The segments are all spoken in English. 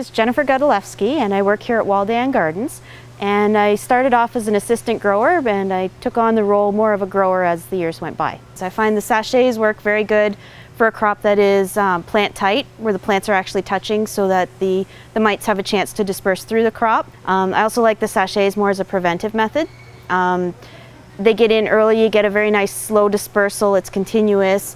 is Jennifer Godolewski, and I work here at Waldan Gardens. And I started off as an assistant grower, and I took on the role more of a grower as the years went by. So I find the sachets work very good for a crop that is plant tight, where the plants are actually touching so that the mites have a chance to disperse through the crop. I also like the sachets more as a preventive method. They get in early, you get a very nice slow dispersal, it's continuous.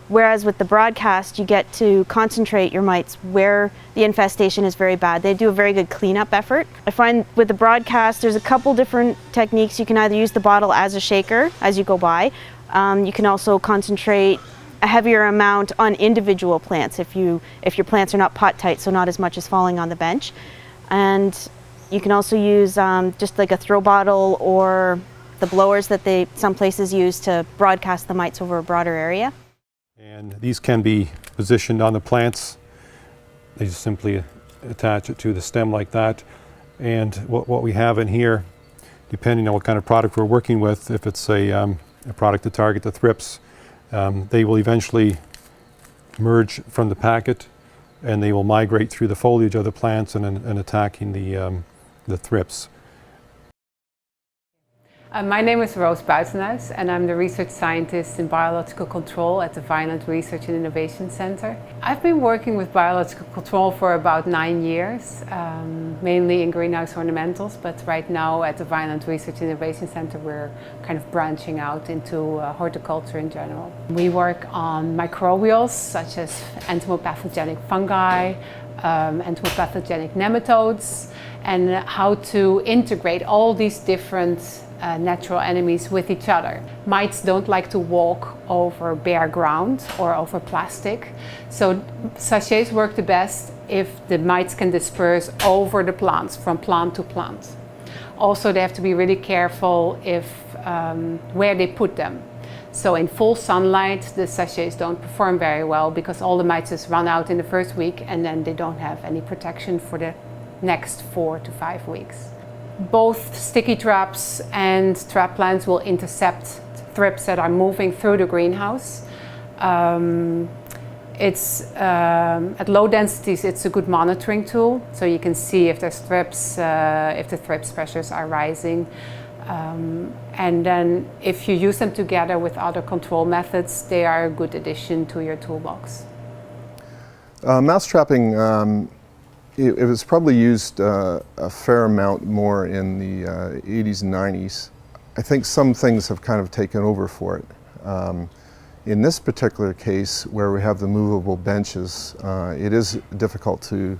Whereas with the broadcast, you get to concentrate your mites where the infestation is very bad. They do a very good cleanup effort. I find with the broadcast, there's a couple different techniques. You can either use the bottle as a shaker as you go by. You can also concentrate a heavier amount on individual plants if your plants are not pot tight, so not as much as falling on the bench. And you can also use just like a throw bottle or the blowers that some places use to broadcast the mites over a broader area. And these can be positioned on the plants. They just simply attach it to the stem like that. And what we have in here, depending on what kind of product we're working with, if it's a product to target the thrips, they will eventually merge from the packet and they will migrate through the foliage of the plants and attacking the thrips. My name is Roos Buitenhuis and I'm the research scientist in biological control at the Vineland Research and Innovation Center. I've been working with biological control for about 9 years, mainly in greenhouse ornamentals, but right now at the Vineland Research and Innovation Center we're kind of branching out into horticulture in general. We work on microbials such as entomopathogenic fungi, entomopathogenic nematodes, and how to integrate all these different natural enemies with each other. Mites don't like to walk over bare ground or over plastic, so sachets work the best if the mites can disperse over the plants, from plant to plant. Also, they have to be really careful where they put them. So in full sunlight, the sachets don't perform very well because all the mites just run out in the first week and then they don't have any protection for the next 4 to 5 weeks. Both sticky traps and trap plants will intercept thrips that are moving through the greenhouse. At low densities, it's a good monitoring tool, so you can see if there's thrips, if the thrips pressures are rising. And then if you use them together with other control methods, they are a good addition to your toolbox. Mouse trapping, it was probably used a fair amount more in the 80s and 90s. I think some things have kind of taken over for it. In this particular case, where we have the movable benches, it is difficult to,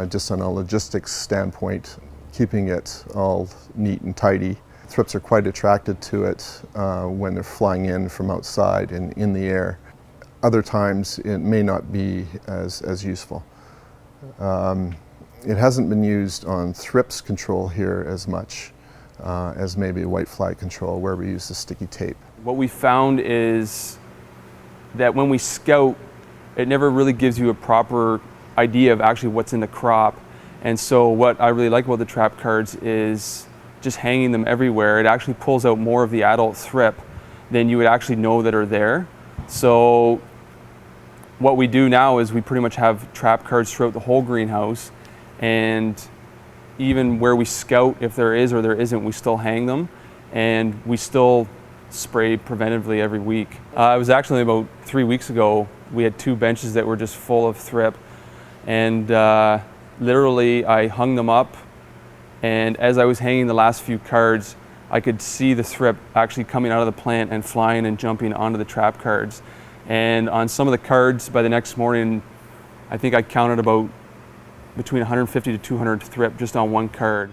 just on a logistics standpoint, keeping it all neat and tidy. Thrips are quite attracted to it when they're flying in from outside and in the air. Other times it may not be as useful. It hasn't been used on thrips control here as much as maybe whitefly control, where we use the sticky tape. What we found is that when we scout, it never really gives you a proper idea of actually what's in the crop. And so what I really like about the trap cards is just hanging them everywhere. It actually pulls out more of the adult thrip than you would actually know that are there. So what we do now is we pretty much have trap cards throughout the whole greenhouse, and even where we scout, if there is or there isn't, we still hang them, and we still spray preventively every week. It was actually about 3 weeks ago, we had 2 benches that were just full of thrip, and literally I hung them up, and as I was hanging the last few cards, I could see the thrip actually coming out of the plant and flying and jumping onto the trap cards. And on some of the cards by the next morning, I think I counted about between 150 to 200 thrip just on one card.